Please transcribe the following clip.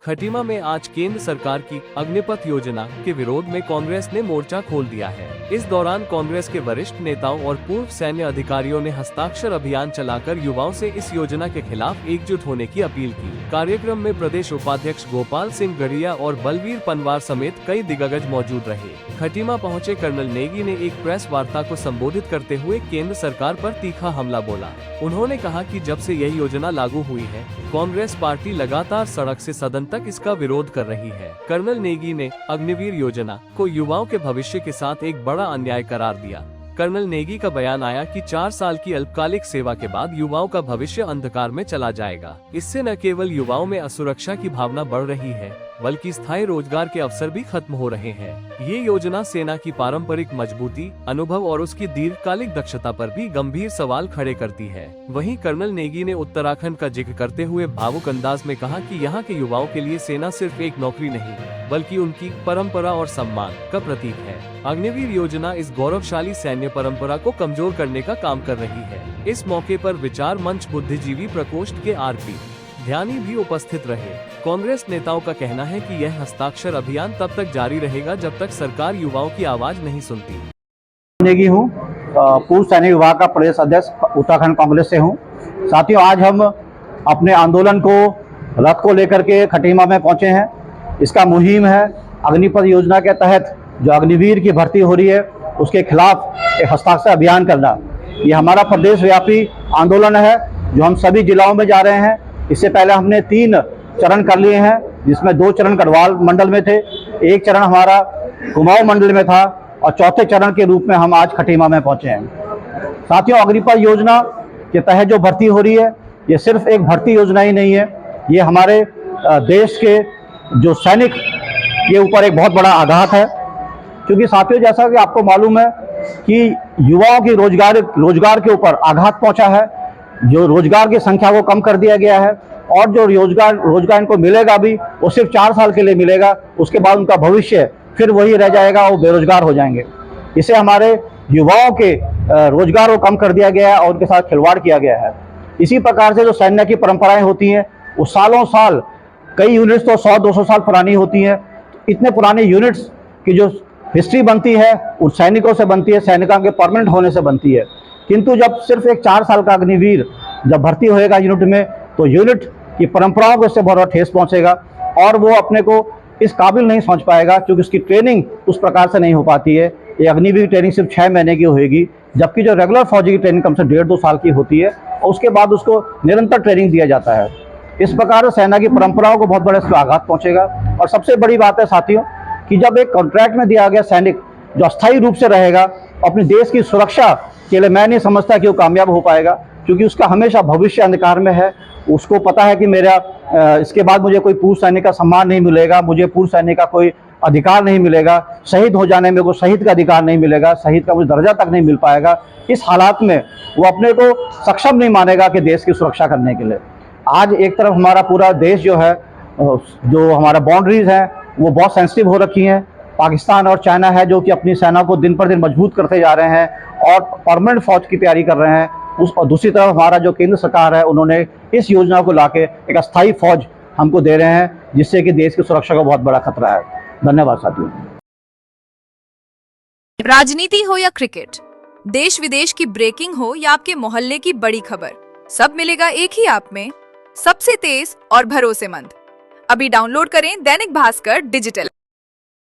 खटीमा में आज केंद्र सरकार की अग्निपथ योजना के विरोध में कांग्रेस ने मोर्चा खोल दिया है। इस दौरान कांग्रेस के वरिष्ठ नेताओं और पूर्व सैन्य अधिकारियों ने हस्ताक्षर अभियान चलाकर युवाओं से इस योजना के खिलाफ एकजुट होने की अपील की। कार्यक्रम में प्रदेश उपाध्यक्ष गोपाल सिंह गढ़िया और बलवीर पनवार समेत कई दिग्गज मौजूद रहे। खटीमा पहुंचे कर्नल नेगी ने एक प्रेस वार्ता को संबोधित करते हुए केंद्र सरकार पर तीखा हमला बोला। उन्होंने कहा कि जब से यह योजना लागू हुई है, कांग्रेस पार्टी लगातार सड़क से सदन तक इसका विरोध कर रही है। कर्नल नेगी ने अग्निवीर योजना को युवाओं के भविष्य के साथ एक बड़ा अन्याय करार दिया। कर्नल नेगी का बयान आया कि 4 साल की अल्पकालिक सेवा के बाद युवाओं का भविष्य अंधकार में चला जाएगा। इससे न केवल युवाओं में असुरक्षा की भावना बढ़ रही है, बल्कि स्थायी रोजगार के अवसर भी खत्म हो रहे हैं। ये योजना सेना की पारंपरिक मजबूती, अनुभव और उसकी दीर्घकालिक दक्षता पर भी गंभीर सवाल खड़े करती है। वहीं कर्नल नेगी ने उत्तराखंड का जिक्र करते हुए भावुक अंदाज में कहा कि यहाँ के युवाओं के लिए सेना सिर्फ एक नौकरी नहीं, बल्कि उनकी परंपरा और सम्मान का प्रतीक है। अग्निवीर योजना इस गौरवशाली सैन्य परंपरा को कमजोर करने का काम कर रही है। इस मौके पर विचार मंच बुद्धिजीवी प्रकोष्ठ के आरपी ध्यानी भी उपस्थित रहे। कांग्रेस नेताओं का कहना है कि यह हस्ताक्षर अभियान तब तक जारी रहेगा जब तक सरकार युवाओं की आवाज नहीं सुनती। नेगी हूँ, पूर्व सैनिक विभाग का प्रदेश अध्यक्ष उत्तराखंड कांग्रेस से हूँ। साथियों, आज हम अपने आंदोलन को रथ को लेकर के खटीमा में पहुँचे हैं। इसका मुहिम है अग्निपथ योजना के तहत जो अग्निवीर की भर्ती हो रही है उसके खिलाफ एक हस्ताक्षर अभियान करना। ये हमारा प्रदेश व्यापी आंदोलन है जो हम सभी जिलों में जा रहे हैं। इससे पहले हमने 3 चरण कर लिए हैं, जिसमें 2 चरण गढ़वाल मंडल में थे, 1 चरण हमारा कुमाऊं मंडल में था और चौथे चरण के रूप में हम आज खटीमा में पहुंचे हैं। साथियों, अग्निपथ योजना के तहत जो भर्ती हो रही है, ये सिर्फ एक भर्ती योजना ही नहीं है, ये हमारे देश के जो सैनिक के ऊपर एक बहुत बड़ा आघात है। क्योंकि साथियों, जैसा कि आपको मालूम है कि युवाओं की रोजगार के ऊपर आघात पहुंचा है, जो रोजगार की संख्या को कम कर दिया गया है और जो रोजगार इनको मिलेगा भी वो सिर्फ 4 साल के लिए मिलेगा। उसके बाद उनका भविष्य फिर वही रह जाएगा, वो बेरोजगार हो जाएंगे। इसे हमारे युवाओं के रोजगार को कम कर दिया गया है और उनके साथ खिलवाड़ किया गया है। इसी प्रकार से जो सैन्य की परंपराएं होती हैं वो सालों साल, कई यूनिट्स तो 100-200 साल पुरानी होती हैं। इतने पुराने यूनिट्स की जो हिस्ट्री बनती है उन सैनिकों से बनती है, सैनिकों के परमानेंट होने से बनती है। किंतु जब सिर्फ एक 4 साल का अग्निवीर जब भर्ती होएगा यूनिट में, तो यूनिट की परंपराओं को इससे बहुत बड़ा ठेस पहुंचेगा और वो अपने को इस काबिल नहीं समझ पाएगा, क्योंकि उसकी ट्रेनिंग उस प्रकार से नहीं हो पाती है। ये अग्निवीर ट्रेनिंग सिर्फ 6 महीने की होएगी, जबकि जो रेगुलर फौजी की ट्रेनिंग कम से 1.5-2 साल की होती है और उसके बाद उसको निरंतर ट्रेनिंग दिया जाता है। इस प्रकार सेना की परंपराओं को बहुत बड़ा इसका आघात पहुंचेगा। और सबसे बड़ी बात है साथियों कि जब एक कॉन्ट्रैक्ट में दिया गया सैनिक जो अस्थायी रूप से रहेगा अपने देश की सुरक्षा के लिए, मैं नहीं समझता कि वो कामयाब हो पाएगा, क्योंकि उसका हमेशा भविष्य अंधकार में है। उसको पता है कि मेरा इसके बाद मुझे कोई पूर्व सैनिक का सम्मान नहीं मिलेगा, मुझे पूर्व सैनिक का कोई अधिकार नहीं मिलेगा, शहीद हो जाने में को शहीद का अधिकार नहीं मिलेगा, शहीद का मुझे दर्जा तक नहीं मिल पाएगा। इस हालात में वो अपने को सक्षम नहीं मानेगा कि देश की सुरक्षा करने के लिए। आज एक तरफ हमारा पूरा देश जो है, जो हमारा बाउंड्रीज हैं वो बहुत सेंसिटिव हो रखी हैं। पाकिस्तान और चाइना है जो कि अपनी सेना को दिन पर दिन मजबूत करते जा रहे हैं और परमानेंट फौज की तैयारी कर रहे हैं। और दूसरी तरफ हमारा जो केंद्र सरकार है, उन्होंने इस योजना को लाके एक अस्थायी फौज हमको दे रहे हैं, जिससे कि देश की सुरक्षा का बहुत बड़ा खतरा है। धन्यवाद साथियों। राजनीति हो या क्रिकेट, देश विदेश की ब्रेकिंग हो या आपके मोहल्ले की बड़ी खबर, सब मिलेगा एक ही ऐप में, सबसे तेज और भरोसेमंद। अभी डाउनलोड करें दैनिक भास्कर डिजिटल।